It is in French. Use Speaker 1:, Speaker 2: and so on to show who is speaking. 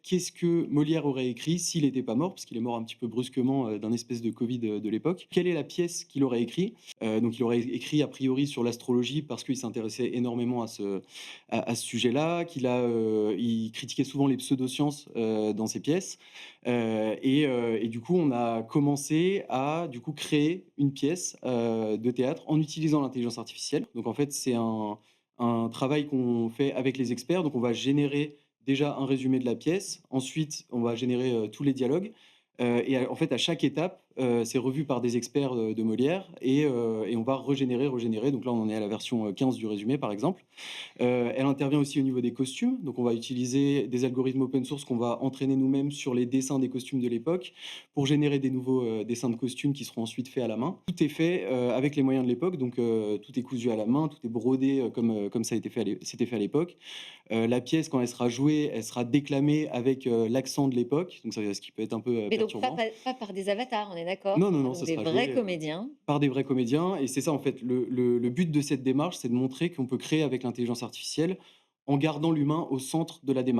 Speaker 1: qu'est-ce que Molière aurait écrit s'il n'était pas mort, parce qu'il est mort un petit peu brusquement, d'un espèce de Covid, de l'époque. Quelle est la pièce qu'il aurait écrit? Donc il aurait écrit a priori sur l'astrologie parce qu'il s'intéressait énormément à ce sujet-là, il critiquait souvent les pseudosciences, dans ses pièces. Et du coup, on a commencé à, du coup, créer une pièce, de théâtre en utilisant l'intelligence artificielle. Donc en fait, c'est un travail qu'on fait avec les experts. Donc on va générer déjà un résumé de la pièce. Ensuite, on va générer, tous les dialogues, en fait, à chaque étape, c'est revu par des experts, de Molière et on va régénérer. Donc là, on en est à la version, 15 du résumé, par exemple. Elle intervient aussi au niveau des costumes. Donc on va utiliser des algorithmes open source qu'on va entraîner nous-mêmes sur les dessins des costumes de l'époque pour générer des nouveaux, dessins de costumes qui seront ensuite faits à la main. Tout est fait, avec les moyens de l'époque, donc tout est cousu à la main, tout est brodé, comme ça a été fait c'était fait à l'époque. La pièce, quand elle sera jouée, elle sera déclamée avec, l'accent de l'époque, donc ça ce qui peut être un peu,
Speaker 2: Mais donc
Speaker 1: perturbant.
Speaker 2: pas par des avatars, on est d'accord?
Speaker 1: Non, non, non,
Speaker 2: Donc
Speaker 1: ça
Speaker 2: des
Speaker 1: sera
Speaker 2: vrais
Speaker 1: joué,
Speaker 2: comédiens.
Speaker 1: par des vrais comédiens et c'est ça en fait le but de cette démarche, c'est de montrer qu'on peut créer avec l'intelligence artificielle en gardant l'humain au centre de la démarche.